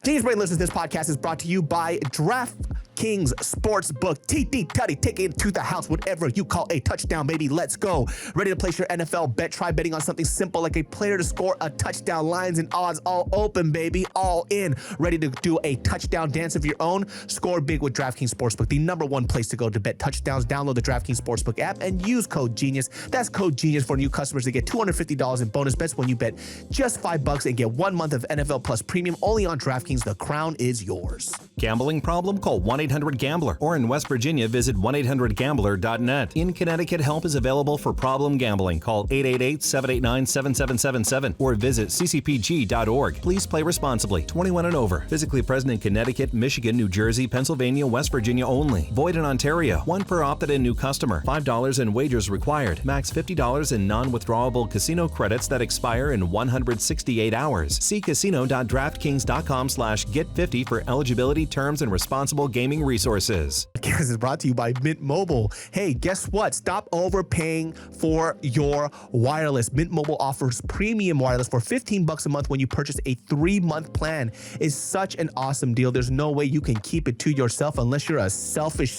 Genius Brain listeners, this podcast is brought to you by DraftKings Sportsbook. TD Tutty, take it to the house, whatever you call a touchdown, baby. Let's go. Ready to place your NFL bet? Try betting on something simple like a player to score a touchdown. Lines and odds all open, baby. All in. Ready to do a touchdown dance of your own? Score big with DraftKings Sportsbook, the #1 place to go to bet touchdowns. Download the DraftKings Sportsbook app and use code GENIUS. That's code GENIUS for new customers to get $250 in bonus bets when you bet just $5 and get 1 month of NFL Plus Premium only on DraftKings. The crown is yours. Gambling problem? Call 1-800-GAMBLER. Or in West Virginia, visit 1-800-GAMBLER.net. In Connecticut, help is available for problem gambling. Call 888-789-7777 or visit ccpg.org. Please play responsibly. 21 and over. Physically present in Connecticut, Michigan, New Jersey, Pennsylvania, West Virginia only. Void in Ontario. 1 per opted-in new customer. $5 in wagers required. Max $50 in non-withdrawable casino credits that expire in 168 hours. See casino.draftkings.com/get50 for eligibility, terms, and responsible gaming resources. This is brought to you by Mint Mobile. Hey, guess what? Stop overpaying for your wireless. Mint Mobile offers premium wireless for $15 a month when you purchase a 3-month plan. It's such an awesome deal. There's no way you can keep it to yourself unless you're a selfish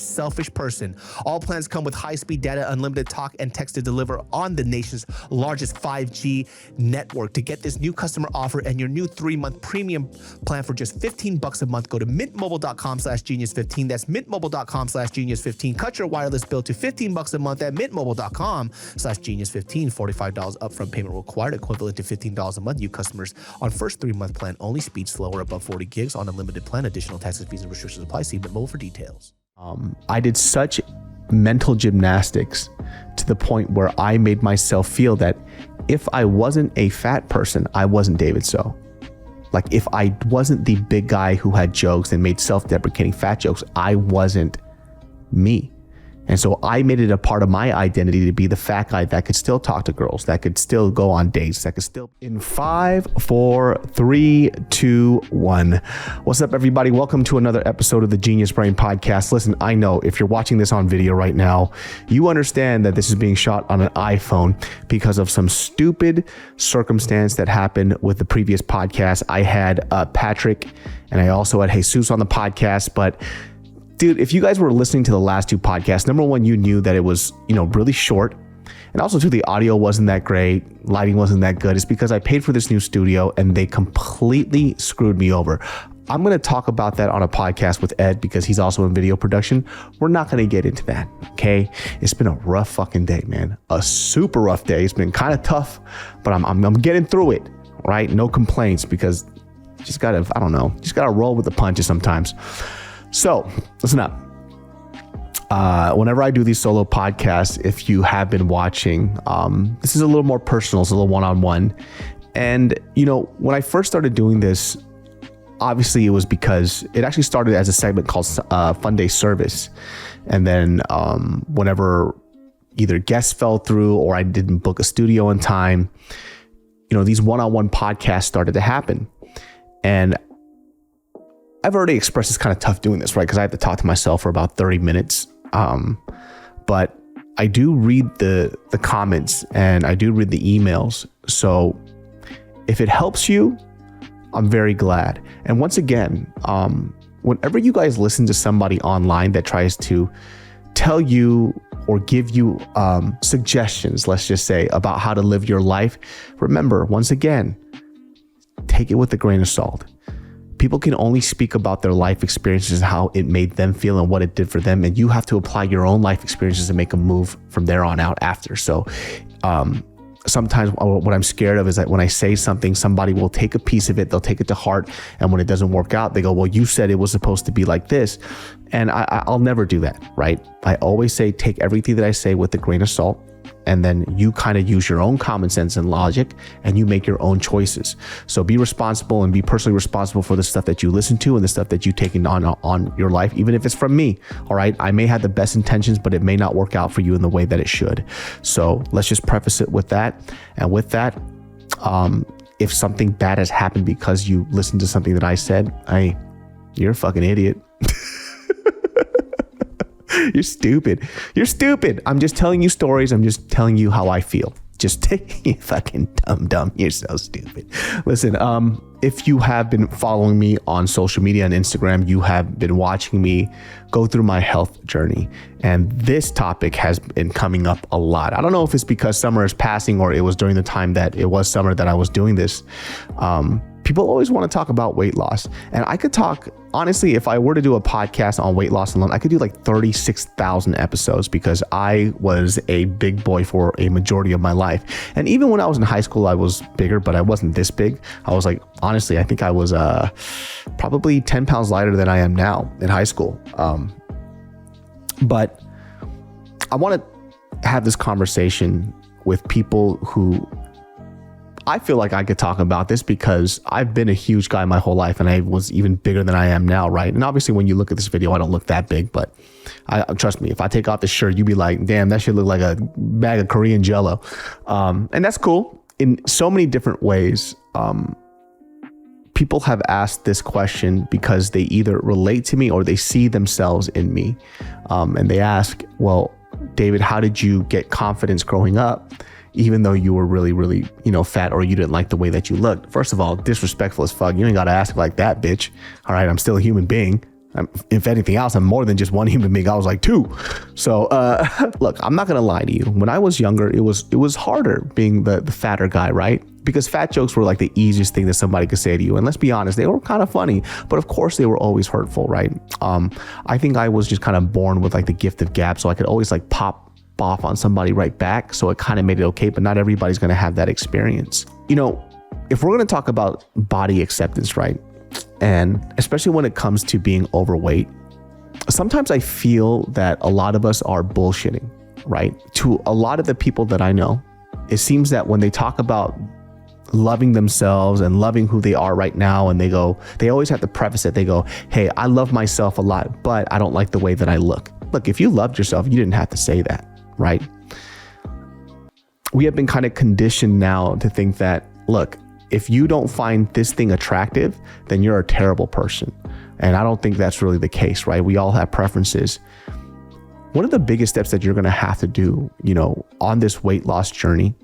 person. All plans come with high-speed data, unlimited talk and text to deliver on the nation's largest 5G network. To get this new customer offer and your new 3-month premium plan for just $15 a month, go to mintmobile.com/genius15. That's mintmobile.com/genius15. Cut your wireless bill to $15 a month at mintmobile.com/genius15. $45 upfront payment required, equivalent to $15 a month. New customers on first 3-month plan only. Speed slower above 40 gigs on unlimited plan. Additional taxes, fees, and restrictions apply. See Mint Mobile for details. I did such mental gymnastics to the point where I made myself feel that if I wasn't a fat person, I wasn't David So. Like if I wasn't the big guy who had jokes and made self-deprecating fat jokes, I wasn't me. And so I made it a part of my identity to be the fat guy that could still talk to girls, that could still go on dates, that could still... In 5, 4, 3, 2, 1. What's up, everybody? Welcome to another episode of the Genius Brain Podcast. Listen, I know if you're watching this on video right now, you understand that this is being shot on an iPhone because of some stupid circumstance that happened with the previous podcast. I had Patrick and I also had Jesus on the podcast, but dude, if you guys were listening to the last 2 podcasts, number one, you knew that it was, really short. And also too, the audio wasn't that great. Lighting wasn't that good. It's because I paid for this new studio and they completely screwed me over. I'm going to talk about that on a podcast with Ed because he's also in video production. We're not going to get into that. Okay. It's been a rough fucking day, man. A super rough day. It's been kind of tough, but I'm getting through it. Right. No complaints because you just gotta, just gotta roll with the punches sometimes. So listen up. Whenever I do these solo podcasts, if you have been watching, this is a little more personal. It's a little one-on-one. And, when I first started doing this, obviously it was because it actually started as a segment called Fun Day Service. And then whenever either guests fell through or I didn't book a studio in time, these one-on-one podcasts started to happen. And I've already expressed it's kind of tough doing this, right? Because I have to talk to myself for about 30 minutes. But I do read the comments and I do read the emails. So if it helps you, I'm very glad. And once again, whenever you guys listen to somebody online that tries to tell you or give you suggestions, let's just say, about how to live your life, remember, once again, take it with a grain of salt. People can only speak about their life experiences, how it made them feel and what it did for them. And you have to apply your own life experiences and make a move from there on out after. So sometimes what I'm scared of is that when I say something, somebody will take a piece of it, they'll take it to heart. And when it doesn't work out, they go, well, you said it was supposed to be like this. And I'll never do that, right? I always say, take everything that I say with a grain of salt. And then you kind of use your own common sense and logic and you make your own choices. So be responsible and be personally responsible for the stuff that you listen to and the stuff that you take on your life, even if it's from me. All right. I may have the best intentions, but it may not work out for you in the way that it should. So let's just preface it with that. And with that, if something bad has happened because you listened to something that I said, you're a fucking idiot. You're stupid. I'm just telling you stories. I'm just telling you how I feel. just take you fucking dumb. You're so stupid. Listen, if you have been following me on social media and Instagram, you have been watching me go through my health journey. And this topic has been coming up a lot. I don't know if it's because summer is passing or it was during the time that it was summer that I was doing this. People always want to talk about weight loss. And I could talk, honestly, if I were to do a podcast on weight loss alone, I could do like 36,000 episodes because I was a big boy for a majority of my life. And even when I was in high school, I was bigger, but I wasn't this big. I was like, honestly, I think I was probably 10 pounds lighter than I am now in high school. But I want to have this conversation with people who I feel like I could talk about this because I've been a huge guy my whole life and I was even bigger than I am now, right? And obviously when you look at this video, I don't look that big, but trust me, if I take off the shirt, you'd be like, damn, that should look like a bag of Korean Jello. And that's cool in so many different ways. People have asked this question because they either relate to me or they see themselves in me. And they ask, well, David, how did you get confidence growing up? Even though you were really, really, fat or you didn't like the way that you looked. First of all, disrespectful as fuck. You ain't got to ask like that, bitch. All right, I'm still a human being. If anything else, I'm more than just one human being. I was like two. So look, I'm not going to lie to you. When I was younger, it was harder being the fatter guy, right? Because fat jokes were like the easiest thing that somebody could say to you. And let's be honest, they were kind of funny, but of course they were always hurtful, right? I think I was just kind of born with like the gift of gab. So I could always like pop off on somebody right back. So it kind of made it okay, but not everybody's going to have that experience. If we're going to talk about body acceptance, right? And especially when it comes to being overweight, sometimes I feel that a lot of us are bullshitting, right? To a lot of the people that I know, it seems that when they talk about loving themselves and loving who they are right now, and they always have to preface it. They go, hey, I love myself a lot, but I don't like the way that I look. Look, if you loved yourself, you didn't have to say that. Right? We have been kind of conditioned now to think that, look, if you don't find this thing attractive, then you're a terrible person. And I don't think that's really the case, right? We all have preferences. One of the biggest steps that you're going to have to do, on this weight loss journey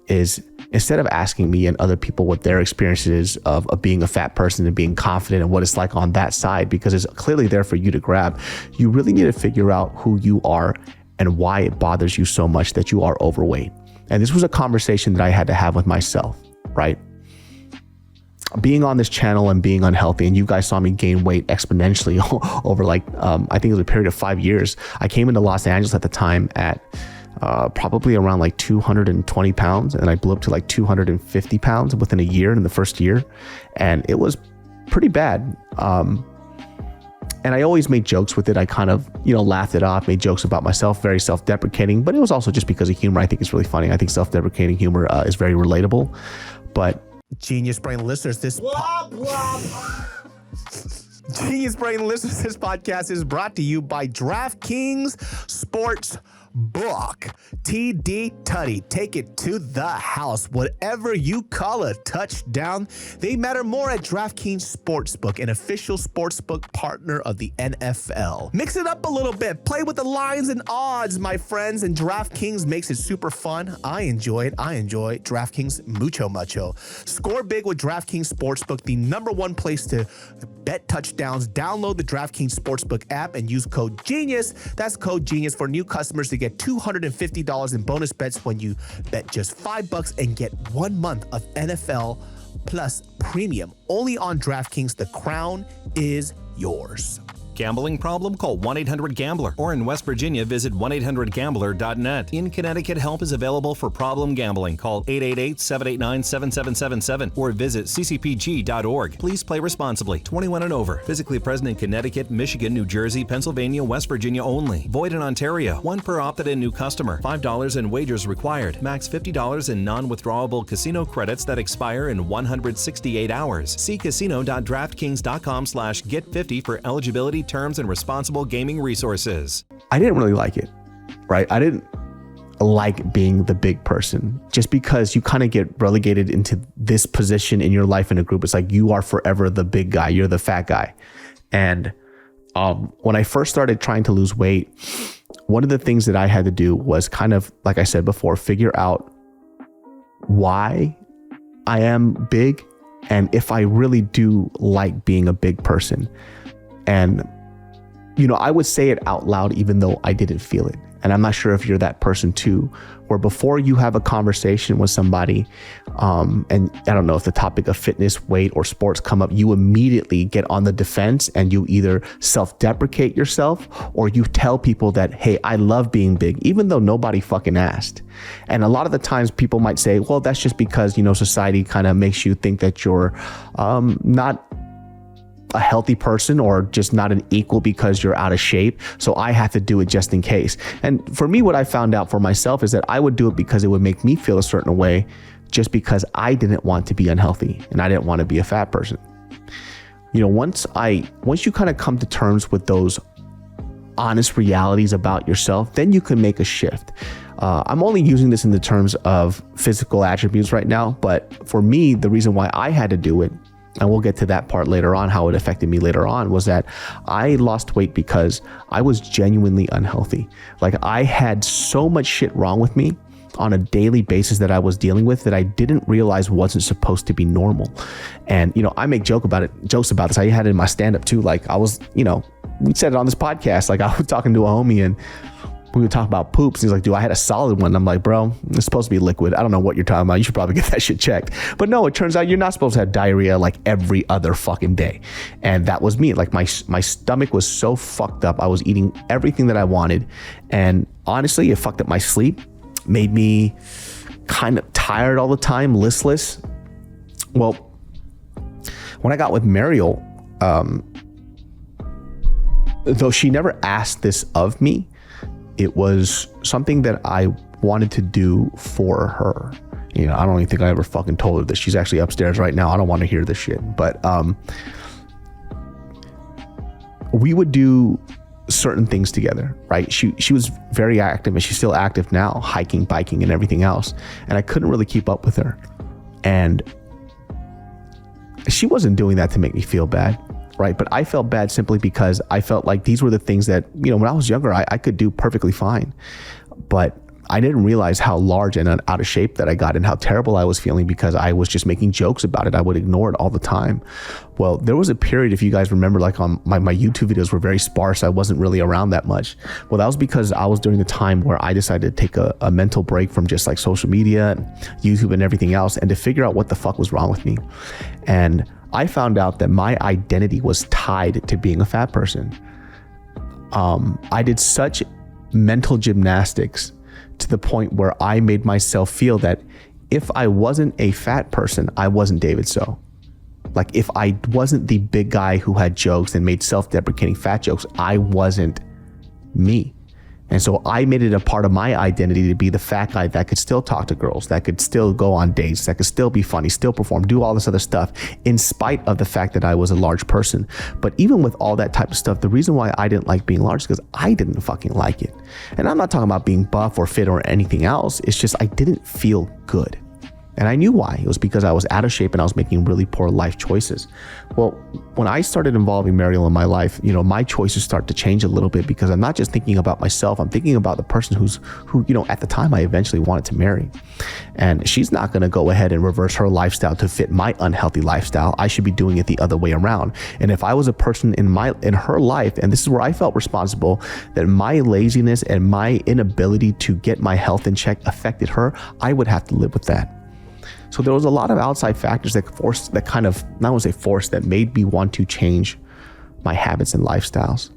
is, instead of asking me and other people what their experience is of being a fat person and being confident and what it's like on that side, because it's clearly there for you to grab, you really need to figure out who you are and why it bothers you so much that you are overweight. And this was a conversation that I had to have with myself, right? Being on this channel and being unhealthy, and you guys saw me gain weight exponentially over I think it was a period of 5 years. I came into Los Angeles at the time at probably around like 220 pounds, and I blew up to like 250 pounds within a year, in the first year. And it was pretty bad. And I always made jokes with it. I kind of, laughed it off, made jokes about myself, very self-deprecating, but it was also just because of humor. I think it's really funny. I think self-deprecating humor is very relatable. But Genius Brain listeners, this Genius Brain listeners, this podcast is brought to you by DraftKings Sports Book. TD Tutty, take it to the house. Whatever you call a touchdown, they matter more at DraftKings Sportsbook, an official sportsbook partner of the NFL. Mix it up a little bit. Play with the lines and odds, my friends, and DraftKings makes it super fun. I enjoy it. I enjoy DraftKings mucho. Score big with DraftKings Sportsbook, the #1 place to bet touchdowns. Download the DraftKings Sportsbook app and use code GENIUS. That's code GENIUS for new customers to get $250 in bonus bets when you bet just $5 and get 1 month of NFL Plus Premium. Only on DraftKings. The crown is yours. Gambling problem? Call 1-800-GAMBLER. Or in West Virginia, visit 1-800-GAMBLER.net. In Connecticut, help is available for problem gambling. Call 888-789-7777 or visit ccpg.org. Please play responsibly. 21 and over. Physically present in Connecticut, Michigan, New Jersey, Pennsylvania, West Virginia only. Void in Ontario. 1 per opted-in new customer. $5 in wagers required. Max $50 in non-withdrawable casino credits that expire in 168 hours. See casino.draftkings.com/get50 for eligibility, terms, and responsible gaming resources. I didn't really like it, right? I didn't like being the big person, just because you kind of get relegated into this position in your life in a group. It's like you are forever the big guy. You're the fat guy. And when I first started trying to lose weight, one of the things that I had to do was kind of, like I said before, figure out why I am big and if I really do like being a big person. And, I would say it out loud even though I didn't feel it. And I'm not sure if you're that person too, where before you have a conversation with somebody, and I don't know if the topic of fitness, weight, or sports come up, you immediately get on the defense and you either self-deprecate yourself or you tell people that, hey, I love being big, even though nobody fucking asked. And a lot of the times people might say, well, that's just because, society kind of makes you think that you're not a healthy person or just not an equal because you're out of shape. So I have to do it just in case. And for me, what I found out for myself is that I would do it because it would make me feel a certain way just because I didn't want to be unhealthy and I didn't want to be a fat person. Once you kind of come to terms with those honest realities about yourself, then you can make a shift. I'm only using this in the terms of physical attributes right now, but for me, the reason why I had to do it, and we'll get to that part later on, how it affected me later on, was that I lost weight because I was genuinely unhealthy. Like I had so much shit wrong with me on a daily basis that I was dealing with that I didn't realize wasn't supposed to be normal. And, I make jokes about this. I had it in my stand-up too. Like I was, we said it on this podcast, like I was talking to a homie and we would talk about poops. He's like, dude, I had a solid one. I'm like, bro, it's supposed to be liquid. I don't know what you're talking about. You should probably get that shit checked. But no, it turns out you're not supposed to have diarrhea like every other fucking day. And that was me. Like my stomach was so fucked up. I was eating everything that I wanted. And honestly, it fucked up my sleep, made me kind of tired all the time, listless. Well, when I got with Mariel, though she never asked this of me, it was something that I wanted to do for her. I don't even think I ever fucking told her this. She's actually upstairs right now. I don't want to hear this shit. But we would do certain things together, right? She was very active and she's still active now, hiking, biking, and everything else. And I couldn't really keep up with her. And she wasn't doing that to make me feel bad. Right. But I felt bad simply because I felt like these were the things that, when I was younger, I could do perfectly fine. But I didn't realize how large and out of shape that I got and how terrible I was feeling because I was just making jokes about it. I would ignore it all the time. Well, there was a period, if you guys remember, like on my YouTube videos were very sparse. I wasn't really around that much. Well, that was because I was during the time where I decided to take a mental break from just like social media, YouTube and everything else, and to figure out what the fuck was wrong with me. And I found out that my identity was tied to being a fat person. I did such mental gymnastics to the point where I made myself feel that if I wasn't a fat person, I wasn't David So. Like if I wasn't the big guy who had jokes and made self-deprecating fat jokes, I wasn't me. And so I made it a part of my identity to be the fat guy that could still talk to girls, that could still go on dates, that could still be funny, still perform, do all this other stuff, in spite of the fact that I was a large person. But even with all that type of stuff, the reason why I didn't like being large is because I didn't fucking like it. And I'm not talking about being buff or fit or anything else. It's just I didn't feel good. And I knew why. It was because I was out of shape and I was making really poor life choices. Well, when I started involving Mariel in my life, my choices start to change a little bit because I'm not just thinking about myself. I'm thinking about the person who at the time I eventually wanted to marry. And she's not going to go ahead and reverse her lifestyle to fit my unhealthy lifestyle. I should be doing it the other way around. And if I was a person in her life, and this is where I felt responsible, that my laziness and my inability to get my health in check affected her, I would have to live with that. So there was a lot of outside factors that made me want to change my habits and lifestyles.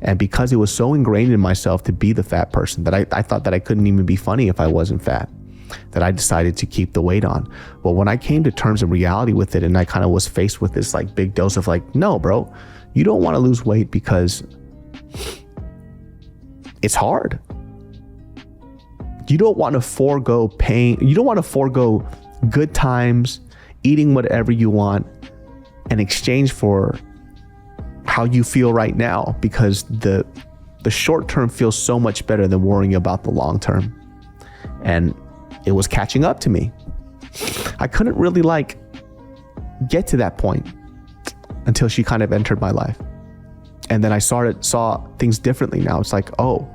And because it was so ingrained in myself to be the fat person that I thought that I couldn't even be funny if I wasn't fat, that I decided to keep the weight on. Well, when I came to terms of reality with it and I kind of was faced with this like big dose of like, no, bro, you don't want to lose weight because it's hard. You don't want to forego pain. You don't want to forego good times, eating whatever you want in exchange for how you feel right now, because the short term feels so much better than worrying about the long term. And it was catching up to me. I couldn't really get to that point until she kind of entered my life. And then I saw things differently now. It's like, oh,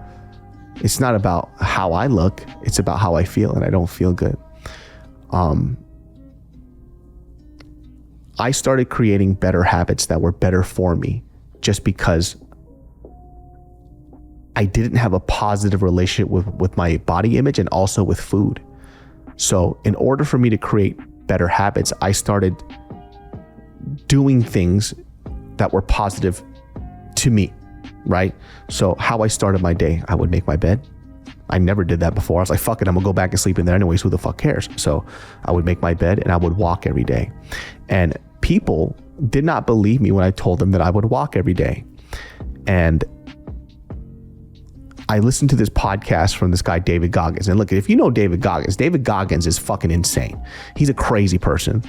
it's not about how I look, it's about how I feel, and I don't feel good. I started creating better habits that were better for me just because I didn't have a positive relationship with my body image and also with food. So in order for me to create better habits, I started doing things that were positive to me, right? So how I started my day, I would make my bed. I never did that before. I was like, fuck it, I'm gonna go back and sleep in there anyways, who the fuck cares? So I would make my bed and I would walk every day. And people did not believe me when I told them that I would walk every day. And I listened to this podcast from this guy, David Goggins. And look, if you know David Goggins is fucking insane. He's a crazy person.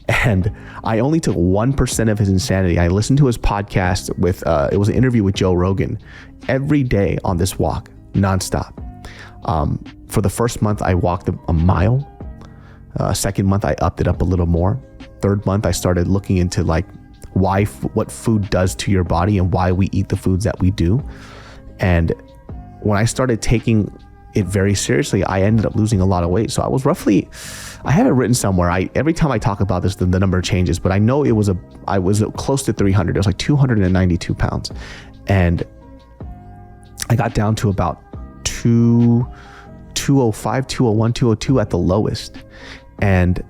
And I only took 1% of his insanity. I listened to his podcast with, it was an interview with Joe Rogan every day on this walk, nonstop. For the first month, I walked a mile. Second month, I upped it up a little more. Third month, I started looking into like what food does to your body and why we eat the foods that we do. And when I started taking it very seriously, I ended up losing a lot of weight. So I was roughly, I have it written somewhere. Every time I talk about this, the number changes, but I know I was close to 300. It was like 292 pounds. And I got down to about 205, 201, 202 at the lowest. And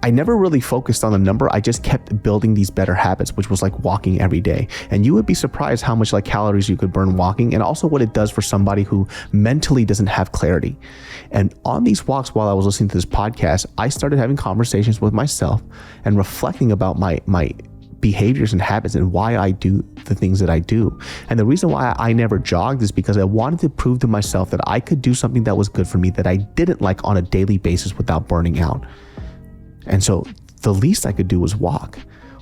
I never really focused on the number. I just kept building these better habits, which was like walking every day. And you would be surprised how much like calories you could burn walking, and also what it does for somebody who mentally doesn't have clarity. And on these walks, while I was listening to this podcast, I started having conversations with myself and reflecting about my behaviors and habits and why I do the things that I do. And the reason why I never jogged is because I wanted to prove to myself that I could do something that was good for me that I didn't like on a daily basis without burning out. And so the least I could do was walk.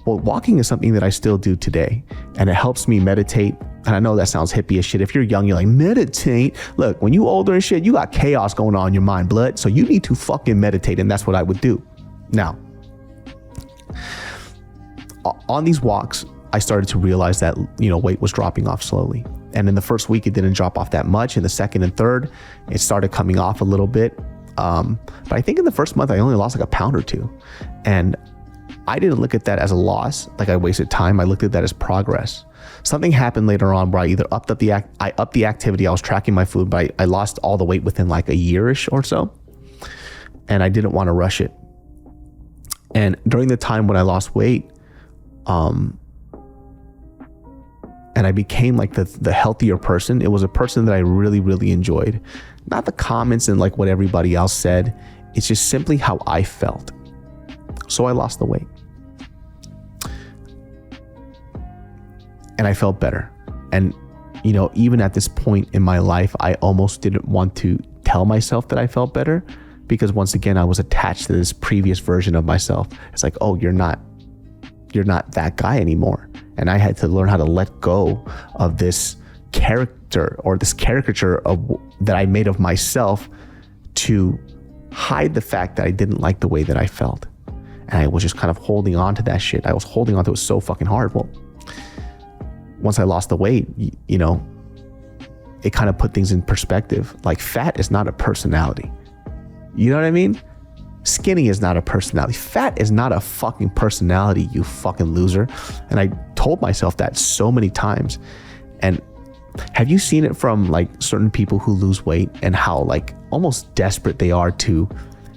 Well, walking is something that I still do today, and it helps me meditate. And I know that sounds hippie as shit. If you're young, you're like, meditate. Look, when you older and shit, you got chaos going on in your mind, blood. So you need to fucking meditate. And that's what I would do. Now, on these walks, I started to realize that, weight was dropping off slowly. And in the first week, it didn't drop off that much. In the second and third, it started coming off a little bit. But I think in the first month, I only lost like a pound or two. And I didn't look at that as a loss, like I wasted time. I looked at that as progress. Something happened later on where I either upped the activity, I was tracking my food, but I lost all the weight within like a year-ish or so. And I didn't want to rush it. And during the time when I lost weight, and I became like the healthier person, it was a person that I really, really enjoyed. Not the comments and like what everybody else said. It's just simply how I felt. So I lost the weight. And I felt better. And, even at this point in my life, I almost didn't want to tell myself that I felt better, because once again, I was attached to this previous version of myself. It's like, oh, you're not that guy anymore. And I had to learn how to let go of this character or this caricature that I made of myself to hide the fact that I didn't like the way that I felt. And I was just kind of holding on to that shit. I was holding on to it so fucking hard. Well, once I lost the weight, it kind of put things in perspective. Like, fat is not a personality. You know what I mean? Skinny is not a personality. Fat is not a fucking personality, you fucking loser. And I told myself that so many times. And have you seen it from like certain people who lose weight and how like almost desperate they are to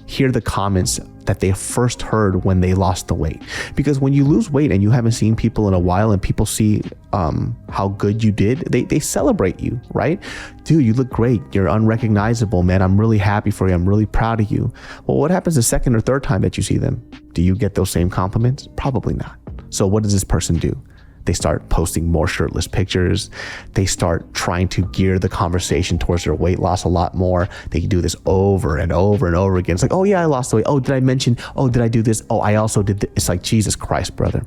hear the comments that they first heard when they lost the weight? Because when you lose weight and you haven't seen people in a while and people see how good you did, they celebrate you, right? Dude, you look great. You're unrecognizable, man. I'm really happy for you. I'm really proud of you. Well, what happens the second or third time that you see them? Do you get those same compliments? Probably not. So what does this person do? They start posting more shirtless pictures. They start trying to gear the conversation towards their weight loss a lot more. They do this over and over and over again. It's like, oh yeah, I lost the weight. Oh, did I mention? Oh, did I do this? Oh, I also did this. It's like, Jesus Christ, brother.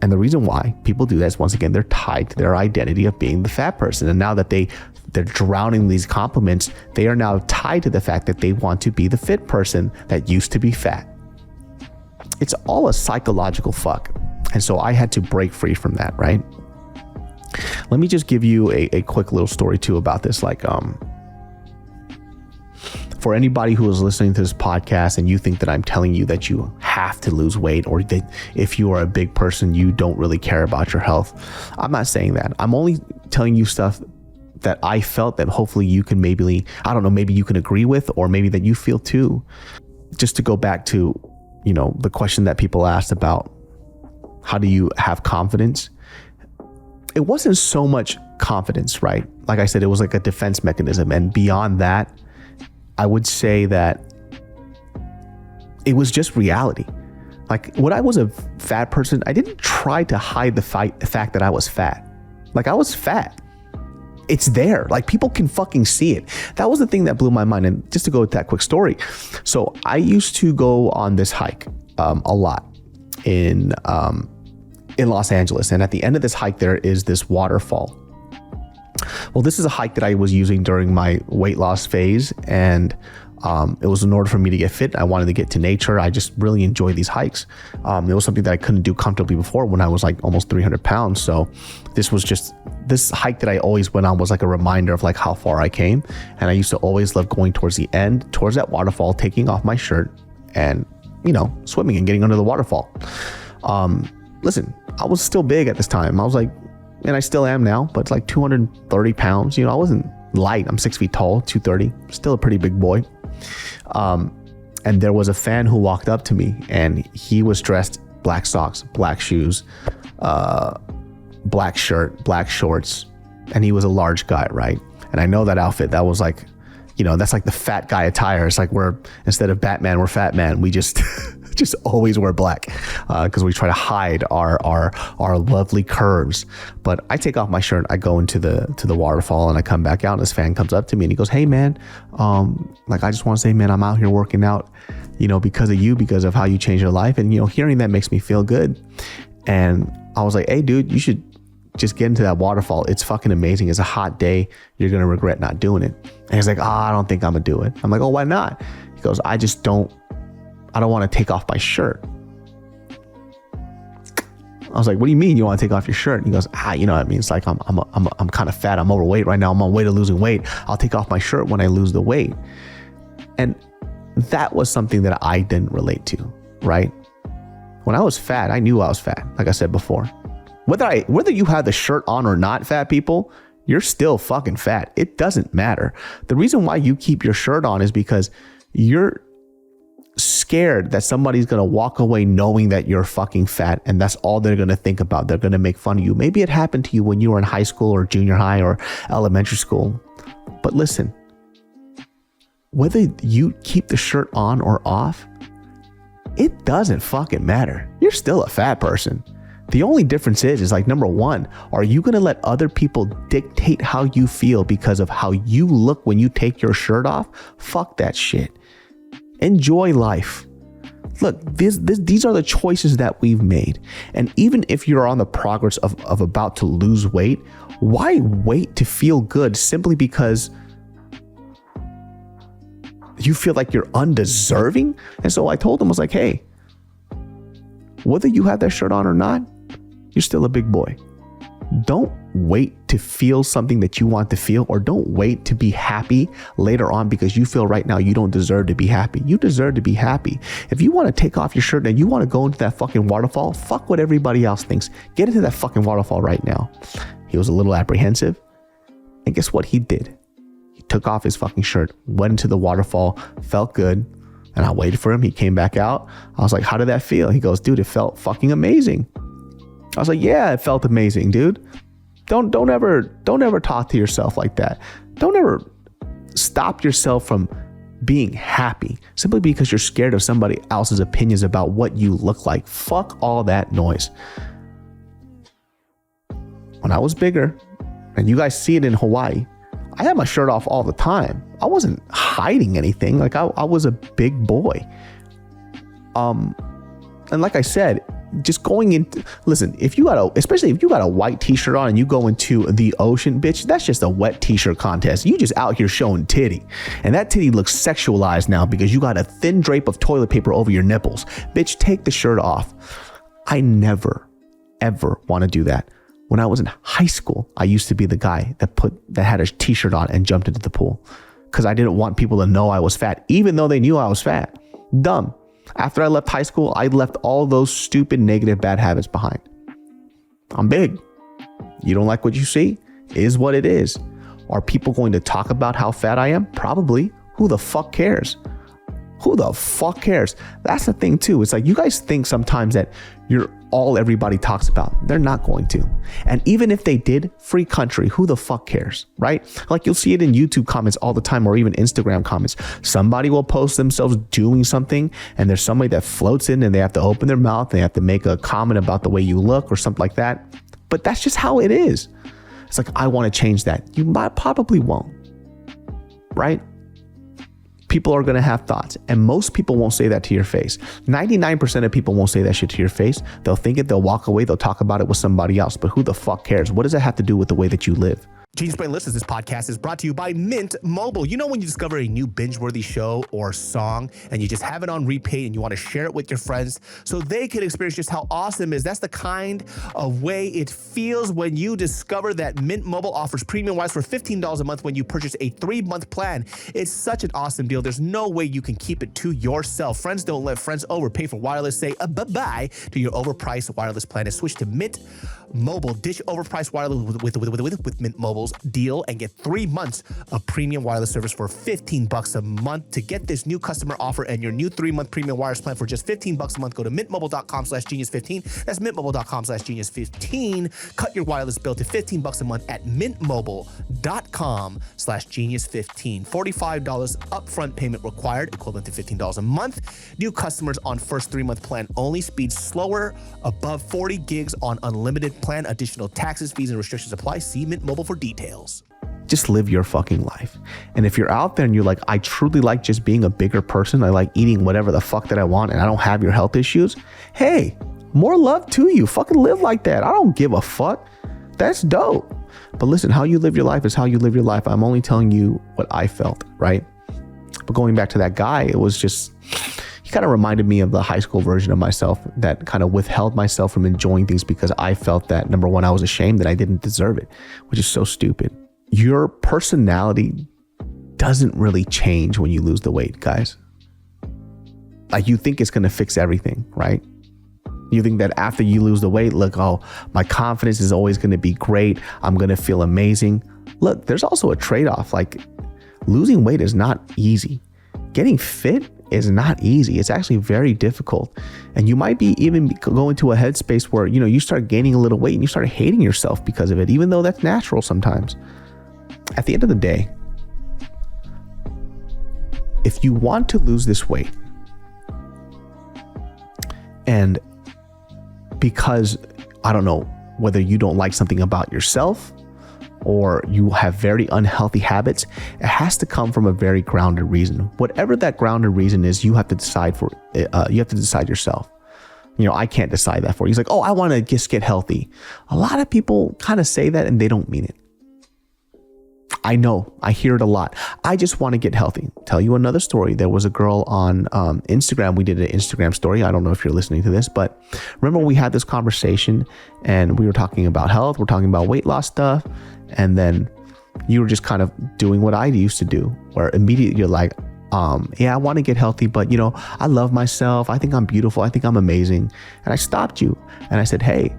And the reason why people do that is, once again, they're tied to their identity of being the fat person. And now that they're drowning these compliments, they are now tied to the fact that they want to be the fit person that used to be fat. It's all a psychological fuck. And so I had to break free from that, right? Let me just give you a quick little story too about this. Like, for anybody who is listening to this podcast and you think that I'm telling you that you have to lose weight, or that if you are a big person, you don't really care about your health, I'm not saying that. I'm only telling you stuff that I felt that hopefully you can maybe you can agree with, or maybe that you feel too. Just to go back to, the question that people asked about how do you have confidence? It wasn't so much confidence, right? Like I said, it was like a defense mechanism. And beyond that, I would say that it was just reality. Like when I was a fat person, I didn't try to hide the fact that I was fat. Like I was fat. It's there. Like people can fucking see it. That was the thing that blew my mind. And just to go with that quick story. So I used to go on this hike a lot in Los Angeles. And at the end of this hike, there is this waterfall. Well, this is a hike that I was using during my weight loss phase. And it was in order for me to get fit. I wanted to get to nature. I just really enjoy these hikes. It was something that I couldn't do comfortably before when I was like almost 300 pounds. So this hike that I always went on was like a reminder of like how far I came. And I used to always love going towards the end, towards that waterfall, taking off my shirt and, swimming and getting under the waterfall. Listen, I was still big at this time. I was like, and I still am now, but it's like 230 pounds. I wasn't light. I'm 6 feet tall, 230, still a pretty big boy. And there was a fan who walked up to me, and he was dressed black socks, black shoes, black shirt, black shorts, and he was a large guy, right? And I know that outfit. That was like, that's like the fat guy attire. It's like we're, instead of Batman, we're Fat Man. We just just always wear black because we try to hide our lovely curves. But I take off my shirt, I go into the waterfall, and I come back out, and this fan comes up to me and he goes, "Hey man, like I just want to say, man, I'm out here working out, because of you, because of how you changed your life, and hearing that makes me feel good." And I was like, "Hey dude, you should just get into that waterfall. It's fucking amazing. It's a hot day. You're gonna regret not doing it." And he's like, I don't think I'm gonna do it." I'm like, "Oh, why not?" He goes, I don't want to take off my shirt." I was like, "What do you mean you want to take off your shirt?" And he goes, "You know what I mean? It's like I'm kind of fat. I'm overweight right now. I'm on way to losing weight. I'll take off my shirt when I lose the weight." And that was something that I didn't relate to, right? When I was fat, I knew I was fat. Like I said before, whether you have the shirt on or not, fat people, you're still fucking fat. It doesn't matter. The reason why you keep your shirt on is because you're scared that somebody's going to walk away knowing that you're fucking fat, and that's all they're going to think about. They're going to make fun of you. Maybe it happened to you when you were in high school or junior high or elementary school. But listen, whether you keep the shirt on or off, it doesn't fucking matter. You're still a fat person. The only difference is like, number one, are you going to let other people dictate how you feel because of how you look when you take your shirt off? Fuck that shit. Enjoy life. Look, these are the choices that we've made. And even if you're on the progress of about to lose weight, why wait to feel good simply because you feel like you're undeserving? And so I told him, I was like, "Hey, whether you have that shirt on or not, you're still a big boy. Don't wait to feel something that you want to feel, or don't wait to be happy later on because you feel right now you don't deserve to be happy. You deserve to be happy. If you want to take off your shirt and you want to go into that fucking waterfall, fuck what everybody else thinks. Get into that fucking waterfall right now." He was a little apprehensive. And guess what he did? He took off his fucking shirt, went into the waterfall, felt good. And I waited for him. He came back out. I was like, "How did that feel?" He goes, "Dude, it felt fucking amazing." I was like, "Yeah, it felt amazing, dude." Don't ever talk to yourself like that. Don't ever stop yourself from being happy simply because you're scared of somebody else's opinions about what you look like. Fuck all that noise. When I was bigger, and you guys see it in Hawaii, I had my shirt off all the time. I wasn't hiding anything. Like I was a big boy. And like I said, just going into, listen, especially if you got a white t-shirt on and you go into the ocean, bitch, that's just a wet t-shirt contest. You just out here showing titty, and that titty looks sexualized now because you got a thin drape of toilet paper over your nipples. Bitch, take the shirt off. I never, ever want to do that. When I was in high school, I used to be the guy that had a t-shirt on and jumped into the pool because I didn't want people to know I was fat, even though they knew I was fat. Dumb. After I left high school, I left all those stupid, negative, bad habits behind. I'm big. You don't like what you see? Is what it is. Are people going to talk about how fat I am? Probably. Who the fuck cares? Who the fuck cares? That's the thing too. It's like you guys think sometimes that you're all everybody talks about. They're not going to. And even if they did, free country, who the fuck cares, right? Like you'll see it in YouTube comments all the time, or even Instagram comments. Somebody will post themselves doing something, and there's somebody that floats in and they have to open their mouth. They have to make a comment about the way you look or something like that. But that's just how it is. It's like, I want to change that. You probably won't, right? People are going to have thoughts, and most people won't say that to your face. 99% of people won't say that shit to your face. They'll think it, they'll walk away, they'll talk about it with somebody else, but who the fuck cares? What does it have to do with the way that you live? Genius Brain listeners, this podcast is brought to you by Mint Mobile. You know when you discover a new binge-worthy show or song and you just have it on repeat and you want to share it with your friends so they can experience just how awesome it is? That's the kind of way it feels when you discover that Mint Mobile offers premium wireless for $15 a month when you purchase a 3-month plan. It's such an awesome deal. There's no way you can keep it to yourself. Friends don't let friends overpay for wireless. Say bye-bye to your overpriced wireless plan and switch to Mint Mobile. Dish overpriced wireless with Mint Mobile's deal and get 3 months of premium wireless service for $15 a month. To get this new customer offer and your new 3-month premium wireless plan for just $15 a month, go to mintmobile.com/genius15. That's mintmobile.com/genius15. Cut your wireless bill to $15 a month at mintmobile.com/genius15. $45 upfront payment required, equivalent to $15 a month. New customers on first 3-month plan only. Speeds slower, above 40 gigs on unlimited plan. Additional taxes, fees, and restrictions apply. See Mint Mobile for details. Just live your fucking life. And if you're out there and you're like, I truly like just being a bigger person, I like eating whatever the fuck that I want, and I don't have your health issues, hey, more love to you. Fucking live like that. I don't give a fuck. That's dope. But listen, how you live your life is how you live your life. I'm only telling you what I felt, right? But going back to that guy, it was just, he kind of reminded me of the high school version of myself that kind of withheld myself from enjoying things because I felt that, number one, I was ashamed that I didn't deserve it, which is so stupid. Your personality doesn't really change when you lose the weight, guys. Like, you think it's going to fix everything, right? You think that after you lose the weight, look, oh, my confidence is always going to be great. I'm going to feel amazing. Look, there's also a trade-off. Like, losing weight is not easy. Getting fit is not easy. It's actually very difficult. And you might be even go into a headspace where, you know, you start gaining a little weight and you start hating yourself because of it, even though that's natural sometimes. At the end of the day, if you want to lose this weight, and because, I don't know, whether you don't like something about yourself or you have very unhealthy habits, it has to come from a very grounded reason. Whatever that grounded reason is, you have to decide for you have to decide yourself. You know, I can't decide that for you. He's like, oh, I want to just get healthy. A lot of people kind of say that and they don't mean it. I know, I hear it a lot. I just want to get healthy. Tell you another story. There was a girl on Instagram. We did an Instagram story. I don't know if you're listening to this, but remember we had this conversation and we were talking about health. We're talking about weight loss stuff. And then you were just kind of doing what I used to do, where immediately you're like, yeah, I want to get healthy, but you know, I love myself. I think I'm beautiful. I think I'm amazing. And I stopped you and I said, hey,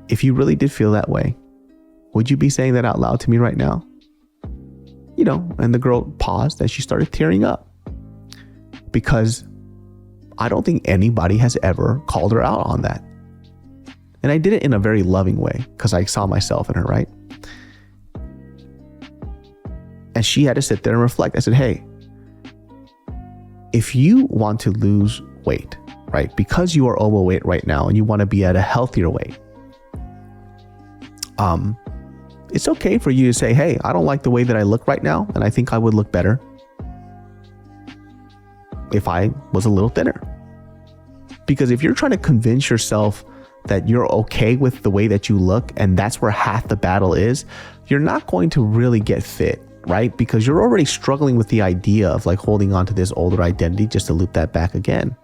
if you really did feel that way, would you be saying that out loud to me right now? You know, and the girl paused and she started tearing up because I don't think anybody has ever called her out on that. And I did it in a very loving way because I saw myself in her, right? And she had to sit there and reflect. I said, hey, if you want to lose weight, right, because you are overweight right now and you want to be at a healthier weight, it's okay for you to say, hey, I don't like the way that I look right now, and I think I would look better if I was a little thinner. Because if you're trying to convince yourself that you're okay with the way that you look, and that's where half the battle is, you're not going to really get fit, right? Because you're already struggling with the idea of like holding on to this older identity just to loop that back again.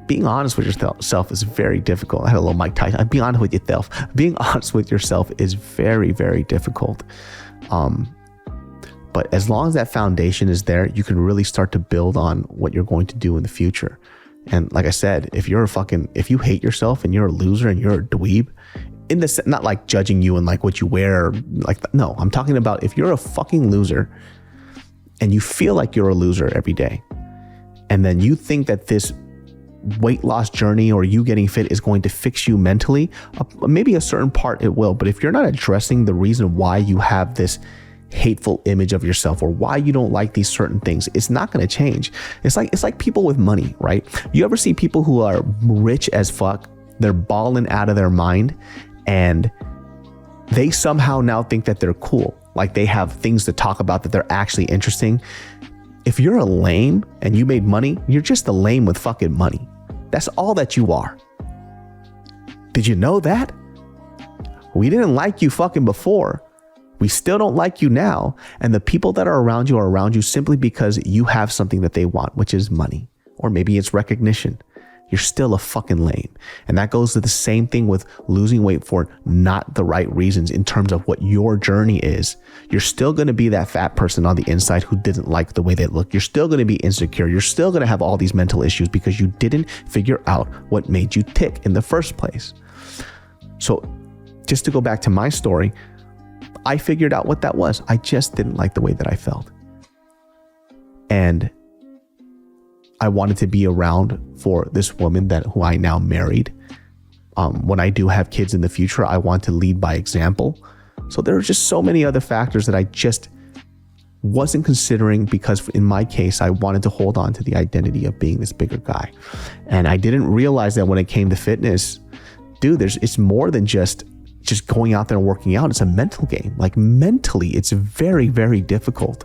Being honest with yourself is very difficult. I had a little Mike Tyson. Being honest with yourself. Being honest with yourself is very, very difficult. But as long as that foundation is there, you can really start to build on what you're going to do in the future. And like I said, if you hate yourself and you're a loser and you're a dweeb, in this, not like judging you and like what you wear, no, I'm talking about if you're a fucking loser and you feel like you're a loser every day, and then you think that this weight loss journey or you getting fit is going to fix you mentally, maybe a certain part it will. But if you're not addressing the reason why you have this hateful image of yourself or why you don't like these certain things, it's not going to change. It's like people with money, right? You ever see people who are rich as fuck? They're balling out of their mind and they somehow now think that they're cool. Like they have things to talk about that they're actually interesting. If you're a lame and you made money, you're just a lame with fucking money. That's all that you are. Did you know that? We didn't like you fucking before. We still don't like you now. And the people that are around you simply because you have something that they want, which is money, or maybe it's recognition. You're still a fucking lame. And that goes to the same thing with losing weight for not the right reasons in terms of what your journey is. You're still going to be that fat person on the inside who didn't like the way they look. You're still going to be insecure. You're still going to have all these mental issues because you didn't figure out what made you tick in the first place. So just to go back to my story, I figured out what that was. I just didn't like the way that I felt. And I wanted to be around for this woman who I now married. When I do have kids in the future, I want to lead by example. So there are just so many other factors that I just wasn't considering because in my case, I wanted to hold on to the identity of being this bigger guy. And I didn't realize that when it came to fitness, dude, it's more than just going out there and working out. It's a mental game. Like mentally, it's very, very difficult.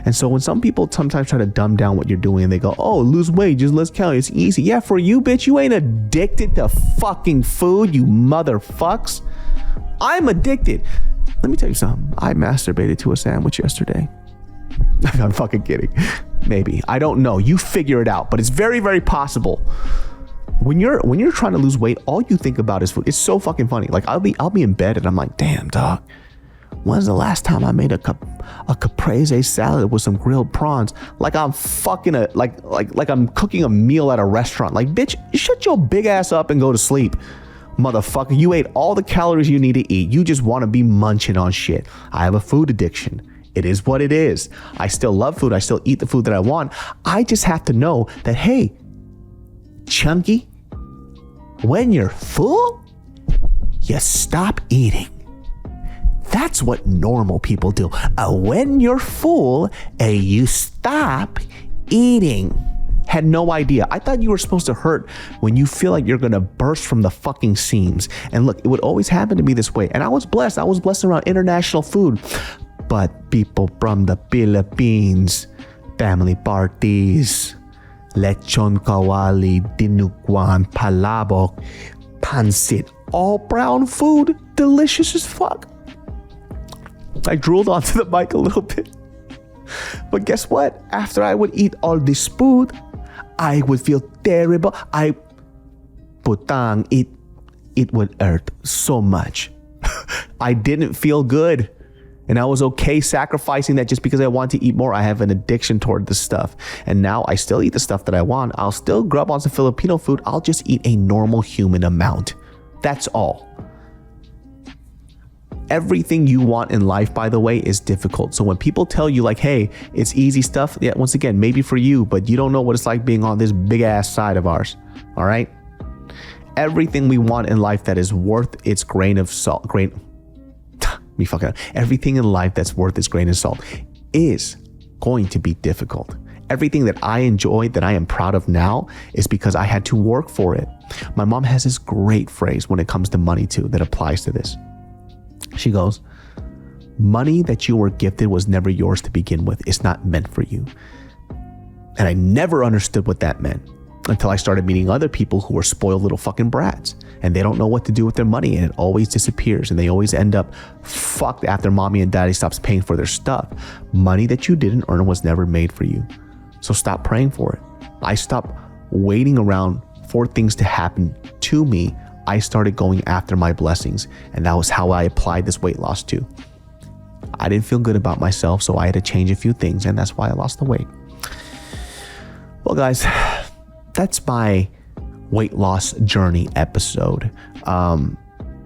And so when some people sometimes try to dumb down what you're doing and they go, oh, lose weight, just less calories, it's easy. Yeah, for you, bitch, you ain't addicted to fucking food, you motherfucks. I'm addicted. Let me tell you something. I masturbated to a sandwich yesterday. I'm fucking kidding. Maybe. I don't know. You figure it out, but it's very, very possible. When you're trying to lose weight, all you think about is food. It's so fucking funny. Like I'll be in bed and I'm like, damn, dog, when's the last time I made a caprese salad with some grilled prawns? Like I'm fucking like I'm cooking a meal at a restaurant. Like, bitch, shut your big ass up and go to sleep, motherfucker. You ate all the calories you need to eat. You just want to be munching on shit. I have a food addiction. It is what it is. I still love food. I still eat the food that I want. I just have to know that, hey, Chunky, when you're full, you stop eating. That's what normal people do. When you're full, you stop eating. Had no idea. I thought you were supposed to hurt when you feel like you're going to burst from the fucking seams. And look, it would always happen to me this way. And I was blessed. I was blessed around international food. But people from the Philippines, family parties, lechon kawali, dinuguan, palabok, pancit, all brown food, delicious as fuck. I drooled onto the mic a little bit. But guess what? After I would eat all this food, I would feel terrible. It would hurt so much. I didn't feel good. And I was okay sacrificing that just because I want to eat more. I have an addiction toward this stuff. And now I still eat the stuff that I want. I'll still grub on some Filipino food. I'll just eat a normal human amount. That's all. Everything you want in life, by the way, is difficult. So when people tell you like, hey, it's easy stuff. Yeah, once again, maybe for you, but you don't know what it's like being on this big ass side of ours. All right. Everything we want in life that is worth its grain of salt, everything in life that's worth its grain of salt is going to be difficult. Everything that I enjoy, that I am proud of now, is because I had to work for it. My mom has this great phrase when it comes to money too that applies to this. She goes, money that you were gifted was never yours to begin with. It's not meant for you. And I never understood what that meant until I started meeting other people who were spoiled little fucking brats. And they don't know what to do with their money, and it always disappears, and they always end up fucked after mommy and daddy stops paying for their stuff. Money that you didn't earn was never made for you. So stop praying for it. I stopped waiting around for things to happen to me. I started going after my blessings, and that was how I applied this weight loss too. I didn't feel good about myself, so I had to change a few things, and that's why I lost the weight. Well, guys, that's my weight loss journey episode.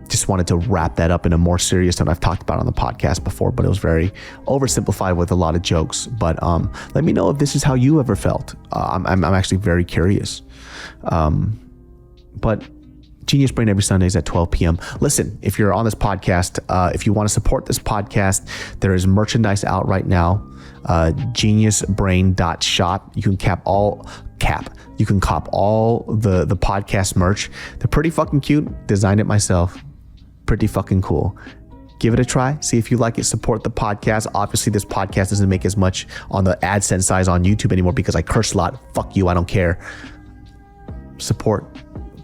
Just wanted to wrap that up in a more serious tone. I've talked about it on the podcast before, but it was very oversimplified with a lot of jokes. But let me know if this is how you ever felt. I'm actually very curious. But Genius Brain every Sundays at 12 p.m. Listen, if you're on this podcast, if you want to support this podcast, there is merchandise out right now. Geniusbrain.shop. You can you can cop all the podcast merch. They're pretty fucking cute. Designed it myself. Pretty fucking cool. Give it a try. See if you like it. Support the podcast. Obviously, this podcast doesn't make as much on the AdSense size on YouTube anymore because I curse a lot. Fuck you. I don't care. Support.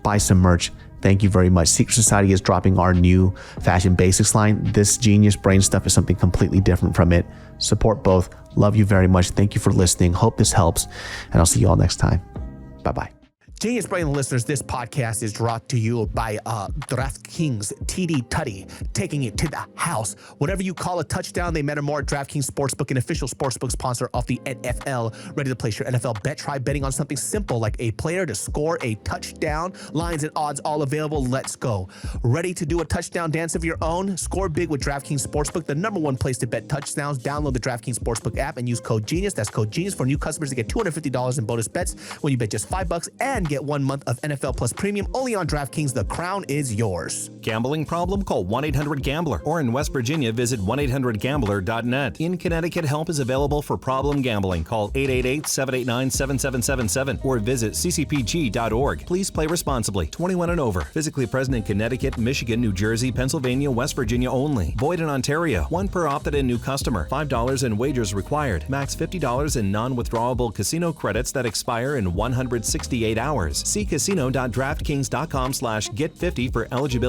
Buy some merch. Thank you very much. Secret Society is dropping our new Fashion Basics line. This Genius Brain stuff is something completely different from it. Support both. Love you very much. Thank you for listening. Hope this helps. And I'll see you all next time. Bye-bye. Genius Brain listeners, this podcast is brought to you by DraftKings TD Tutty, taking it to the house. Whatever you call a touchdown, they matter more at DraftKings Sportsbook, an official sportsbook sponsor of the NFL. Ready to place your NFL bet? Try betting on something simple like a player to score a touchdown. Lines and odds all available. Let's go. Ready to do a touchdown dance of your own? Score big with DraftKings Sportsbook, the #1 place to bet touchdowns. Download the DraftKings Sportsbook app and use code GENIUS. That's code GENIUS for new customers to get $250 in bonus bets when you bet just $5 and get 1 month of NFL Plus Premium only on DraftKings. The crown is yours. Gambling problem? Call 1-800-GAMBLER. Or in West Virginia, visit 1-800-GAMBLER.net. In Connecticut, help is available for problem gambling. Call 888-789-7777 or visit ccpg.org. Please play responsibly. 21 and over. Physically present in Connecticut, Michigan, New Jersey, Pennsylvania, West Virginia only. Void in Ontario. 1 per opted-in new customer. $5 in wagers required. Max $50 in non-withdrawable casino credits that expire in 168 hours. See casino.draftkings.com/get50 for eligibility.